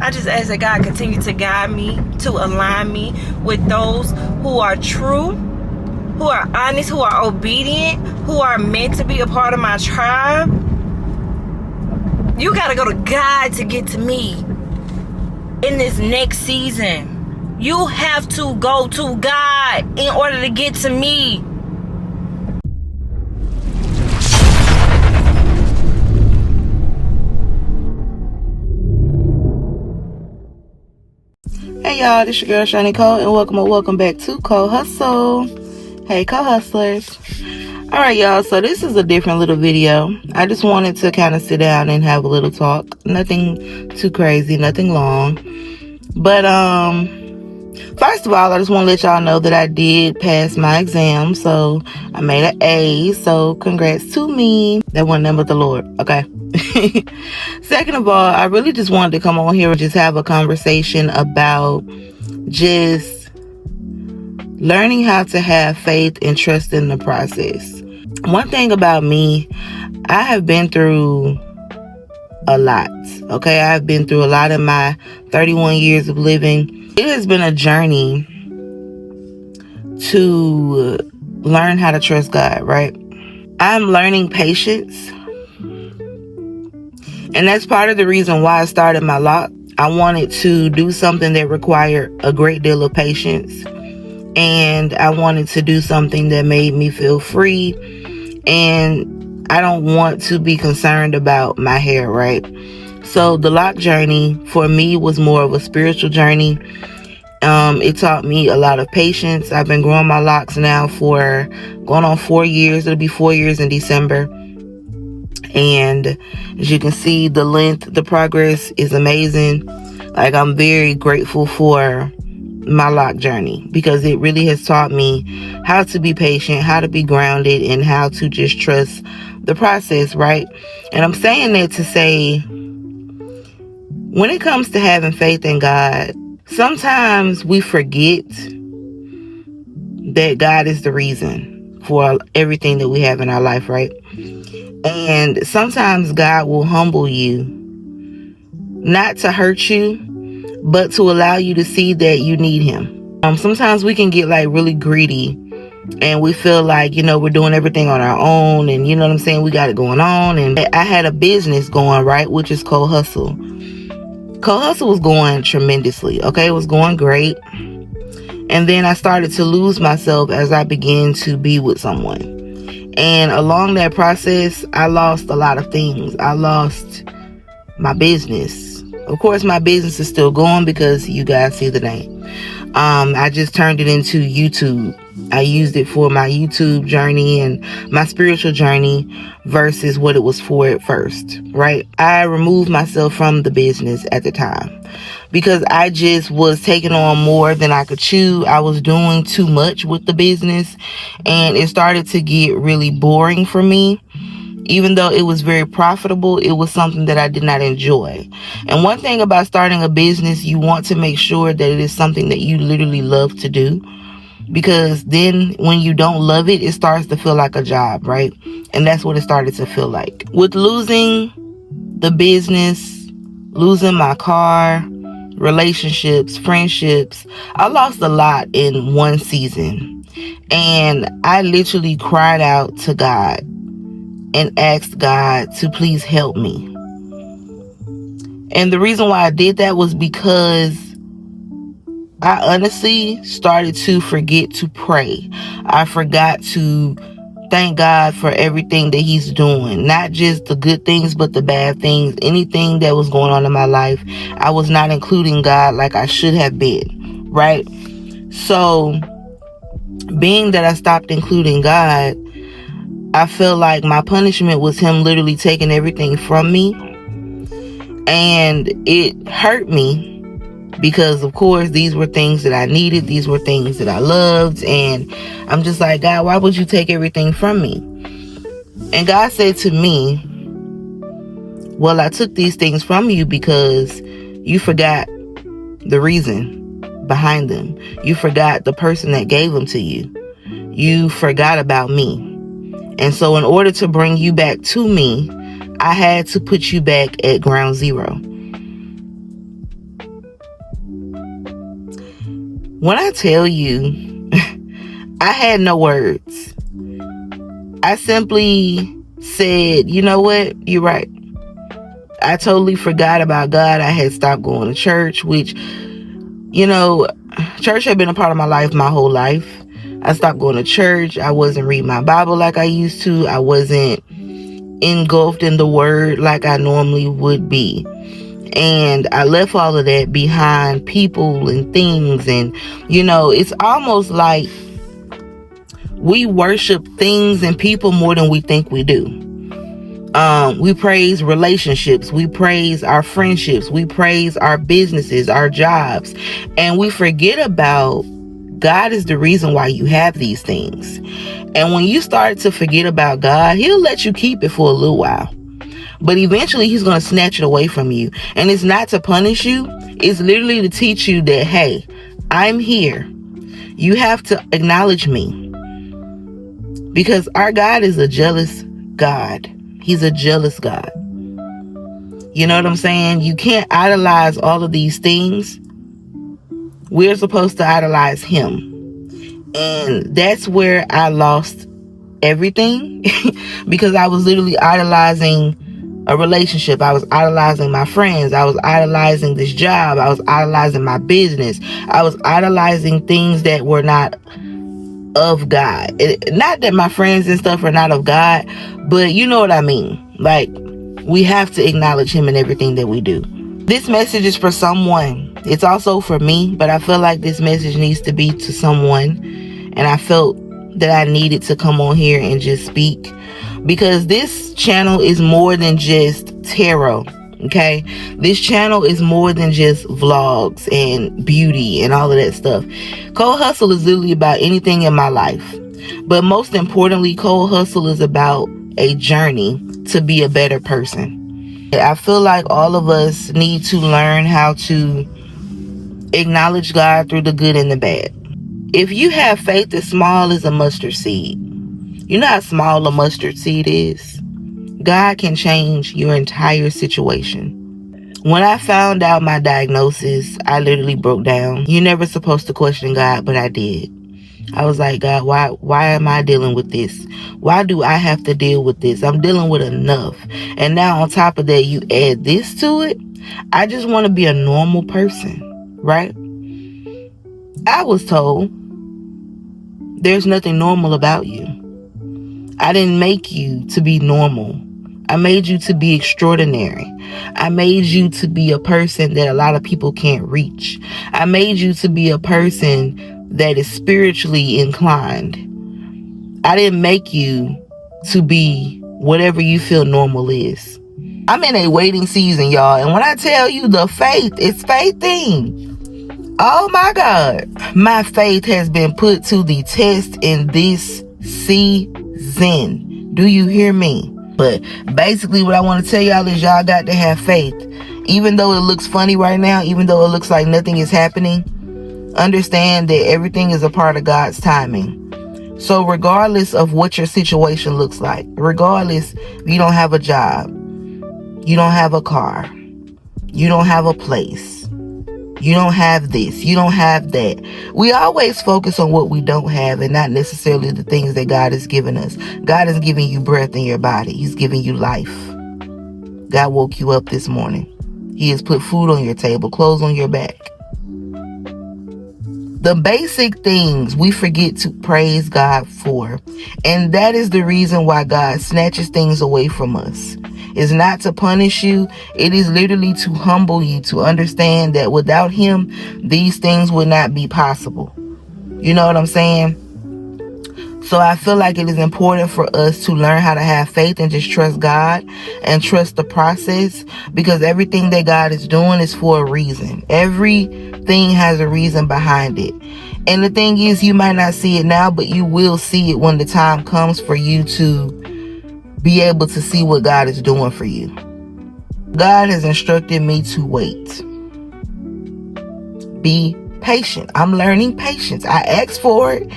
I just ask that God continue to guide me, to align me with those who are true, who are honest, who are obedient, who are meant to be a part of my tribe. You gotta go to God to get to me in this next season. You have to go to God in order to get to me. Hey y'all, this your girl Shani Cole, and welcome back to Co-Hustle. Hey Co-Hustlers. Alright y'all, so this is a different little video. I just wanted to kind of sit down and have a little talk. Nothing too crazy, nothing long. But first of all, I just want to let y'all know that I did pass my exam. So I made an A, so congrats to me. That wasn't nothing but the Lord, okay? Second of all, I really just wanted to come on here and just have a conversation about just learning how to have faith and trust in the process. One thing about me, I have been through a lot, okay? I've been through a lot in my 31 years of living. It has been a journey to learn how to trust God, right? I'm learning patience. And that's part of the reason why I started my Loc. I wanted to do something that required a great deal of patience. And I wanted to do something that made me feel free. And I don't want to be concerned about my hair, right? So the Loc journey for me was more of a spiritual journey. It taught me a lot of patience. I've been growing my locks now for going on 4 years. It'll be 4 years in December. And as you can see, the length, the progress is amazing. Like, I'm very grateful for my Loc journey because it really has taught me how to be patient, how to be grounded, and how to just trust the process, right? And I'm saying that to say, when it comes to having faith in God, sometimes we forget that God is the reason for everything that we have in our life, right? And sometimes God will humble you, not to hurt you, but to allow you to see that you need him. Sometimes we can get like really greedy and we feel like, you know, we're doing everything on our own, and you know what I'm saying, we got it going on. And I had a business going, right, which is Co-Hustle. Co-Hustle was going tremendously, okay? It was going great. And then I started to lose myself as I began to be with someone. And along that process, I lost a lot of things. I lost my business. Of course, my business is still going because you guys see the name. I just turned it into YouTube. I used it for my YouTube journey and my spiritual journey versus what it was for at first, right? I removed myself from the business at the time because I just was taking on more than I could chew. I was doing too much with the business, and it started to get really boring for me. Even though it was very profitable, it was something that I did not enjoy. And one thing about starting a business, you want to make sure that it is something that you literally love to do. Because then when you don't love it, it starts to feel like a job, right? And that's what it started to feel like. With losing the business, losing my car, relationships, friendships, I lost a lot in one season. And I literally cried out to God and asked God to please help me. And the reason why I did that was because I honestly started to forget to pray. I forgot to thank God for everything that he's doing. Not just the good things, but the bad things. Anything that was going on in my life, I was not including God like I should have been, right? So, being that I stopped including God, I feel like my punishment was him literally taking everything from me. And it hurt me because, of course, these were things that I needed. These were things that I loved. And I'm just like, God, why would you take everything from me? And God said to me, well, I took these things from you because you forgot the reason behind them. You forgot the person that gave them to you. You forgot about me. And so in order to bring you back to me, I had to put you back at ground zero. When I tell you, I had no words. I simply said, you know what? You're right. I totally forgot about God. I had stopped going to church, which, church had been a part of my life my whole life. I stopped going to church. I wasn't reading my Bible like I used to. I wasn't engulfed in the word like I normally would be. And I left all of that behind, people and things. And, it's almost like we worship things and people more than we think we do. We praise relationships. We praise our friendships. We praise our businesses, our jobs. And we forget about God is the reason why you have these things. And when you start to forget about God, he'll let you keep it for a little while. But eventually he's going to snatch it away from you. And it's not to punish you. It's literally to teach you that, hey, I'm here. You have to acknowledge me. Because our God is a jealous God. He's a jealous God. You know what I'm saying? You can't idolize all of these things. We're supposed to idolize him. And that's where I lost everything. Because I was literally idolizing a relationship. I was idolizing my friends. I was idolizing this job. I was idolizing my business. I was idolizing things that were not of God. Not that my friends and stuff are not of God, but you know what I mean. Like, we have to acknowledge him in everything that we do. This message is for someone. It's also for me, but I feel like this message needs to be to someone. And I felt that I needed to come on here and just speak, because this channel is more than just tarot. Okay, this channel is more than just vlogs and beauty and all of that stuff. Cole Hustle is literally about anything in my life, but most importantly, Cole Hustle is about a journey to be a better person. I feel like all of us need to learn how to acknowledge God through the good and the bad. If you have faith as small as a mustard seed, you know how small a mustard seed is? God can change your entire situation. When I found out my diagnosis, I literally broke down. You're never supposed to question God, but I did. I was like, God, why am I dealing with this? Why do I have to deal with this? I'm dealing with enough. And now on top of that, you add this to it. I just want to be a normal person, right? I was told there's nothing normal about you. I didn't make you to be normal. I made you to be extraordinary. I made you to be a person that a lot of people can't reach. I made you to be a person that is spiritually inclined. I didn't make you to be whatever you feel normal is. I'm in a waiting season, y'all. And when I tell you the faith, it's faithing. Oh my God. My faith has been put to the test in this season. Do you hear me? But basically what I want to tell y'all is y'all got to have faith. Even though it looks funny right now, even though it looks like nothing is happening, understand that everything is a part of God's timing. So regardless of what your situation looks like, regardless if you don't have a job, you don't have a car, you don't have a place, you don't have this, you don't have that. We always focus on what we don't have and not necessarily the things that God has given us. God is giving you breath in your body. He's giving you life. God woke you up this morning. He has put food on your table, clothes on your back. The basic things we forget to praise God for. And that is the reason why God snatches things away from us. It's not to punish you. It is literally to humble you, to understand that without him, these things would not be possible. You know what I'm saying? So I feel like it is important for us to learn how to have faith and just trust God and trust the process, because everything that God is doing is for a reason. Everything has a reason behind it. And the thing is, you might not see it now, but you will see it when the time comes for you to be able to see what God is doing for you. God has instructed me to wait. Be patient. I'm learning patience. I asked for it.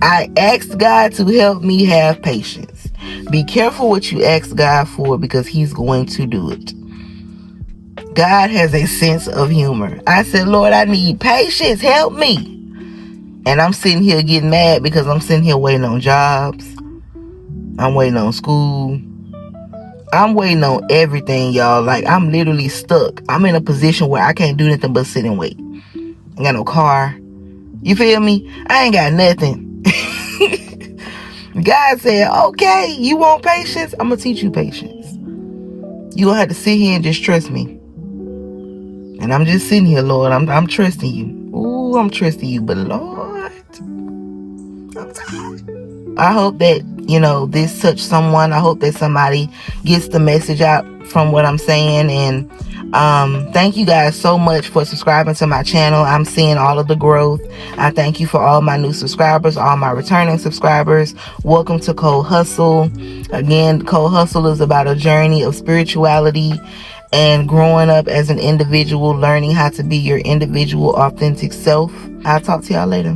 I asked God to help me have patience. Be careful what you ask God for, because he's going to do it. God has a sense of humor. I said, Lord, I need patience. Help me. And I'm sitting here getting mad because I'm sitting here waiting on jobs. I'm waiting on school. I'm waiting on everything, y'all. Like, I'm literally stuck. I'm in a position where I can't do nothing but sit and wait. I got no car. You feel me? I ain't got nothing. God said, okay, you want patience? I'm going to teach you patience. You going to have to sit here and just trust me. And I'm just sitting here, Lord. I'm trusting you. Ooh, I'm trusting you. But Lord, I'm tired. I hope that, this touched someone. I hope that somebody gets the message out from what I'm saying. And thank you guys so much for subscribing to my channel. I'm seeing all of the growth. I thank you for all my new subscribers, all my returning subscribers. Welcome to Cole Hustle. Again, Cole Hustle is about a journey of spirituality and growing up as an individual, learning how to be your individual, authentic self. I'll talk to y'all later.